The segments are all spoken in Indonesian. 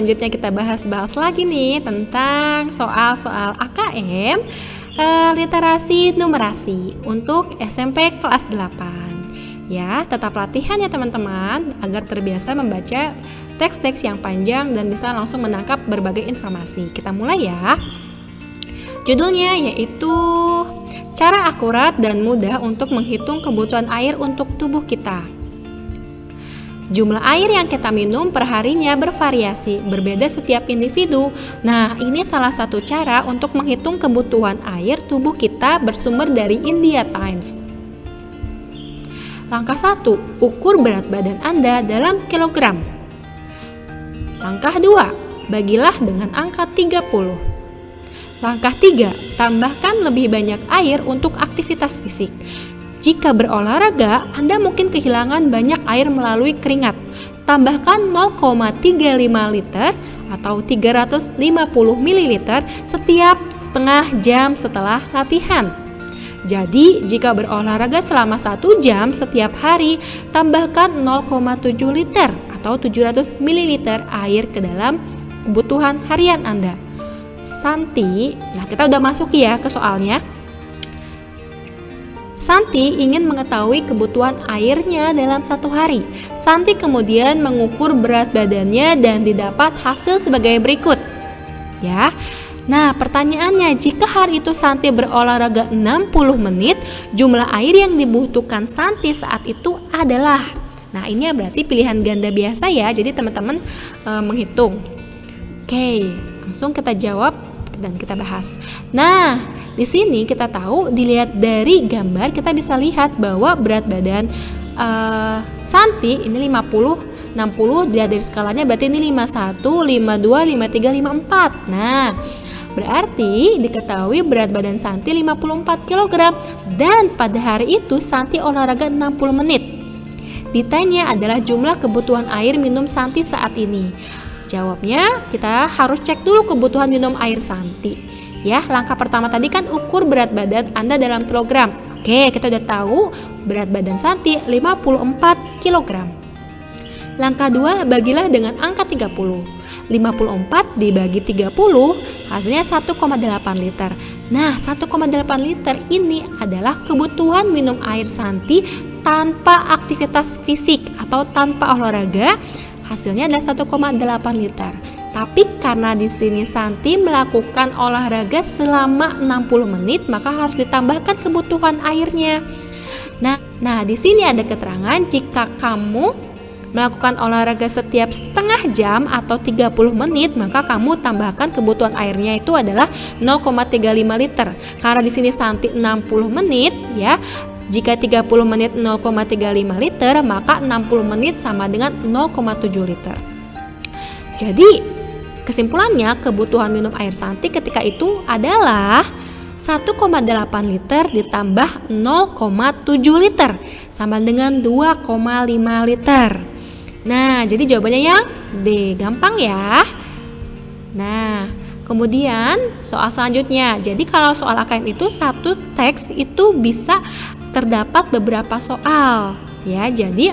selanjutnya kita bahas lagi nih tentang soal-soal AKM literasi numerasi untuk SMP kelas 8. Ya, tetap latihan ya teman-teman agar terbiasa membaca teks-teks yang panjang dan bisa langsung menangkap berbagai informasi. Kita mulai ya. Judulnya yaitu cara akurat dan mudah untuk menghitung kebutuhan air untuk tubuh kita. Jumlah air yang kita minum per harinya bervariasi, berbeda setiap individu. Nah, ini salah satu cara untuk menghitung kebutuhan air tubuh kita bersumber dari India Times. Langkah 1, ukur berat badan Anda dalam kilogram. Langkah 2, bagilah dengan angka 30. Langkah 3, tambahkan lebih banyak air untuk aktivitas fisik. Jika berolahraga, Anda mungkin kehilangan banyak air melalui keringat. Tambahkan 0,35 liter atau 350 ml setiap setengah jam setelah latihan. Jadi, jika berolahraga selama 1 jam setiap hari, tambahkan 0,7 liter atau 700 ml air ke dalam kebutuhan harian Anda. Santi, nah kita udah masuk ya ke soalnya. Santi ingin mengetahui kebutuhan airnya dalam 1 hari. Santi kemudian mengukur berat badannya dan didapat hasil sebagai berikut. Ya. Nah, pertanyaannya, jika hari itu Santi berolahraga 60 menit, jumlah air yang dibutuhkan Santi saat itu adalah. Nah, ini berarti pilihan ganda biasa ya. Jadi teman-teman menghitung. Oke, langsung kita jawab dan kita bahas. Nah, di sini kita tahu dilihat dari gambar kita bisa lihat bahwa berat badan Santi ini 50, 60, dilihat dari skalanya berarti ini 51, 52, 53, 54. Nah, berarti diketahui berat badan Santi 54 kg dan pada hari itu Santi olahraga 60 menit. Ditanya adalah jumlah kebutuhan air minum Santi saat ini. Jawabnya kita harus cek dulu kebutuhan minum air Santi. Ya, langkah pertama tadi kan ukur berat badan Anda dalam kilogram. Oke, kita udah tahu berat badan Santi 54 kg. Langkah 2, bagilah dengan angka 30. 54 dibagi 30 hasilnya 1,8 liter. Nah, 1,8 liter ini adalah kebutuhan minum air Santi tanpa aktivitas fisik atau tanpa olahraga. Hasilnya adalah 1,8 liter. Tapi karena di sini Santi melakukan olahraga selama 60 menit, maka harus ditambahkan kebutuhan airnya. Nah, di sini ada keterangan jika kamu melakukan olahraga setiap setengah jam atau 30 menit, maka kamu tambahkan kebutuhan airnya itu adalah 0,35 liter. Karena di sini Santi 60 menit ya. Jika 30 menit 0,35 liter, maka 60 menit sama dengan 0,7 liter. Jadi, kesimpulannya kebutuhan minum air Santi ketika itu adalah 1,8 liter ditambah 0,7 liter sama dengan 2,5 liter. Nah, jadi jawabannya yang D, gampang ya. Nah, kemudian soal selanjutnya. Jadi kalau soal AKM itu satu teks itu bisa terdapat beberapa soal ya. Jadi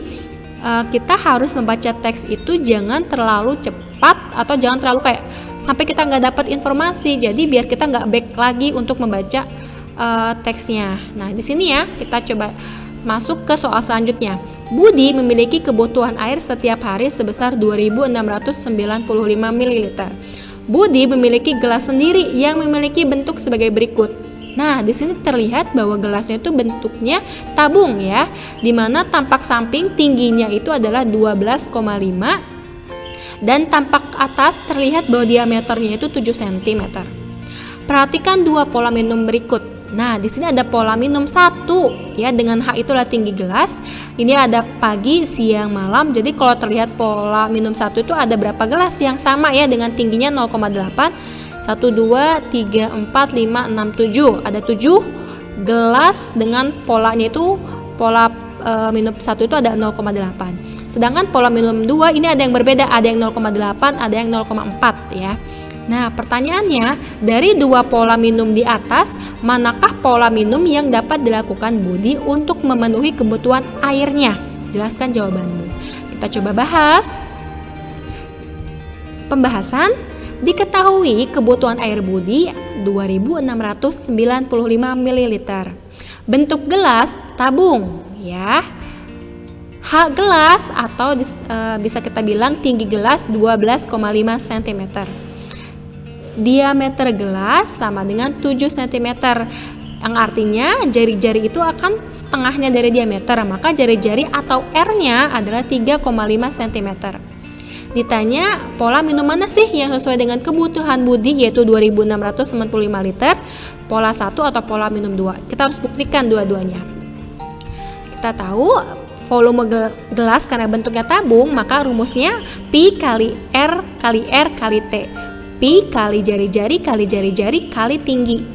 kita harus membaca teks itu jangan terlalu cepat atau jangan terlalu kayak sampai kita nggak dapat informasi. Jadi biar kita nggak back lagi untuk membaca teksnya. Nah, di sini ya kita coba masuk ke soal selanjutnya. Budi memiliki kebutuhan air setiap hari sebesar 2.695 ml. Budi memiliki gelas sendiri yang memiliki bentuk sebagai berikut. Nah, di sini terlihat bahwa gelasnya itu bentuknya tabung ya, di mana tampak samping tingginya itu adalah 12,5 dan tampak atas terlihat bahwa diameternya itu 7 cm. Perhatikan dua pola minum berikut. Nah, di sini ada pola minum 1 ya, dengan H itulah tinggi gelas. Ini ada pagi, siang, malam. Jadi kalau terlihat pola minum 1 itu ada berapa gelas yang sama ya dengan tingginya 0,8. 1, 2, 3, 4, 5, 6, 7. Ada 7 gelas dengan polanya itu pola minum 1 itu ada 0,8. Sedangkan pola minum 2 ini ada yang berbeda, ada yang 0,8, ada yang 0,4 ya. Nah, pertanyaannya, dari dua pola minum di atas, manakah pola minum yang dapat dilakukan Budi untuk memenuhi kebutuhan airnya? Jelaskan jawabanmu. Kita coba bahas. Pembahasan, diketahui kebutuhan air Budi 2695 ml. Bentuk gelas tabung ya. Gelas atau bisa kita bilang tinggi gelas 12,5 cm. Diameter gelas sama dengan 7 cm. Yang artinya jari-jari itu akan setengahnya dari diameter, maka jari-jari atau R-nya adalah 3,5 cm. Ditanya pola minum mana sih yang sesuai dengan kebutuhan Budi, yaitu 2695 liter, pola 1 atau pola minum 2. Kita harus buktikan dua-duanya. Kita tahu volume gelas karena bentuknya tabung, maka rumusnya Pi kali R kali R kali T. Pi kali jari-jari kali jari-jari kali tinggi.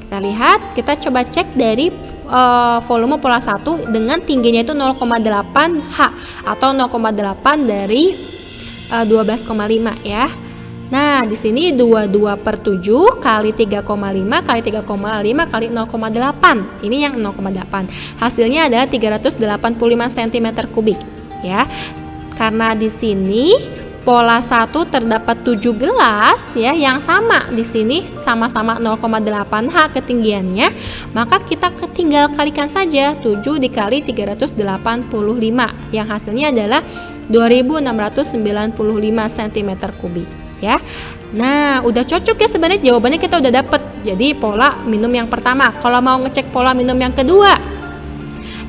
Kita lihat, kita coba cek dari volume pola 1 dengan tingginya itu 0,8 H atau 0,8 dari 12,5 ya. Nah, di sini 22/7 kali 3,5 kali 3,5 kali 0,8. Ini yang 0,8. Hasilnya adalah 385 cm3 ya. Karena di sini pola 1 terdapat 7 gelas ya yang sama di sini sama-sama 0,8 H ketinggiannya, maka kita tinggal kalikan saja 7 dikali 385 yang hasilnya adalah 2695 cm3 ya. Nah, udah cocok ya sebenarnya, jawabannya kita udah dapet. Jadi pola minum yang pertama. Kalau mau ngecek pola minum yang kedua,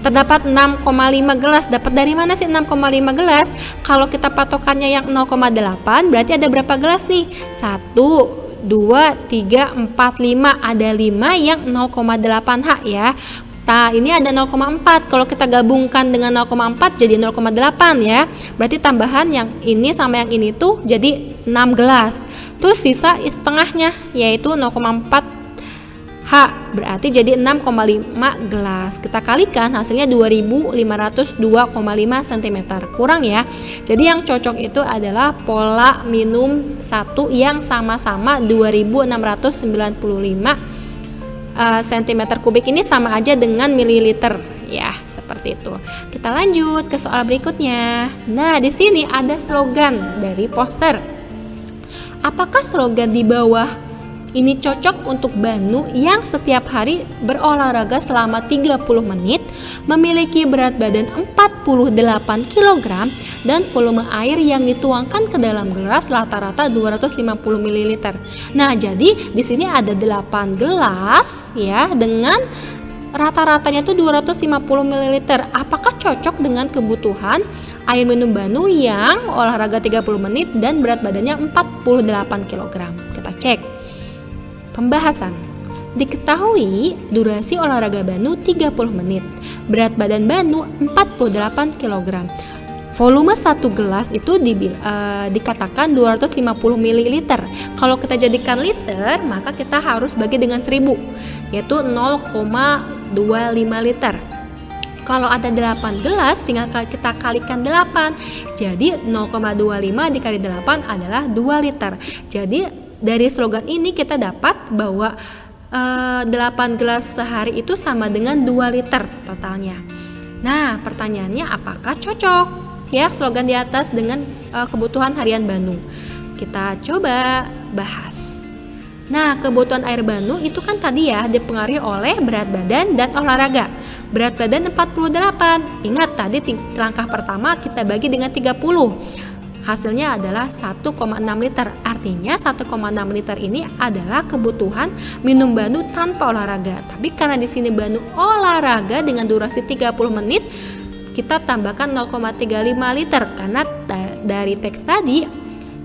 terdapat 6,5 gelas. Dapat dari mana sih 6,5 gelas? Kalau kita patokannya yang 0,8 berarti ada berapa gelas nih? 1, 2, 3, 4, 5. Ada 5 yang 0,8 H ya. Nah, ini ada 0,4. Kalau kita gabungkan dengan 0,4 jadi 0,8 ya. Berarti tambahan yang ini sama yang ini tuh jadi 6 gelas. Terus sisa setengahnya yaitu 0,4 H, berarti jadi 6,5 gelas. Kita kalikan hasilnya 2502,5 cm. Kurang ya. Jadi yang cocok itu adalah pola minum 1 yang sama-sama 2695 cm3 ini sama aja dengan mililiter ya, seperti itu. Kita lanjut ke soal berikutnya. Nah, di sini ada slogan dari poster. Apakah slogan di bawah ini cocok untuk Banu yang setiap hari berolahraga selama 30 menit, memiliki berat badan 48 kg dan volume air yang dituangkan ke dalam gelas rata-rata 250 ml. Nah, jadi di sini ada 8 gelas ya dengan rata-ratanya itu 250 ml. Apakah cocok dengan kebutuhan air minum Banu yang olahraga 30 menit dan berat badannya 48 kg? Kita cek. Pembahasan. Diketahui durasi olahraga Banu 30 menit. Berat badan Banu 48 kg. Volume 1 gelas itu dikatakan 250 ml. Kalau kita jadikan liter, maka kita harus bagi dengan 1000, yaitu 0,25 liter. Kalau ada 8 gelas, tinggal kita kalikan 8. Jadi 0,25 dikali 8 adalah 2 liter. Jadi dari slogan ini kita dapat bahwa 8 gelas sehari itu sama dengan 2 liter totalnya. Nah, pertanyaannya apakah cocok ya slogan di atas dengan kebutuhan harian Banu? Kita coba bahas. Nah, kebutuhan air Banu itu kan tadi ya dipengaruhi oleh berat badan dan olahraga. Berat badan 48. Ingat tadi langkah pertama kita bagi dengan 30. Hasilnya adalah 1,6 liter. Artinya 1,6 liter ini adalah kebutuhan minum Banu tanpa olahraga. Tapi karena di sini Banu olahraga dengan durasi 30 menit, kita tambahkan 0,35 liter karena dari teks tadi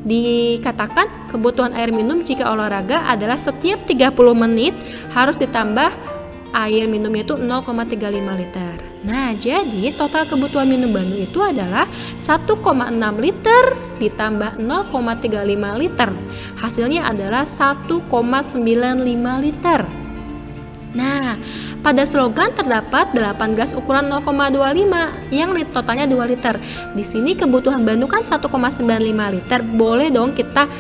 dikatakan kebutuhan air minum jika olahraga adalah setiap 30 menit harus ditambah air minumnya itu 0,35 liter. Nah, jadi total kebutuhan minum Banu itu adalah 1,6 liter ditambah 0,35 liter. Hasilnya adalah 1,95 liter. Nah, pada slogan terdapat 8 gelas ukuran 0,25 yang totalnya 2 liter. Di sini kebutuhan Banu kan 1,95 liter. Boleh dong kita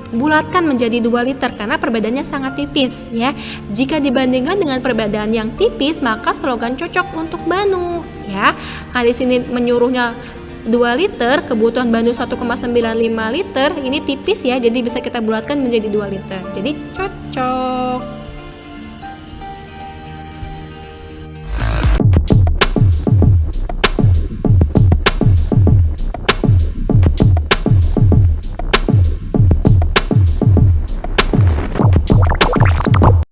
bulatkan menjadi 2 liter karena perbedaannya sangat tipis ya. Jika dibandingkan dengan perbedaan yang tipis, maka slogan cocok untuk Banu ya. Karena di sini menyuruhnya 2 liter, kebutuhan Bandung 1,95 liter, ini tipis ya, jadi bisa kita bulatkan menjadi 2 liter. Jadi cocok.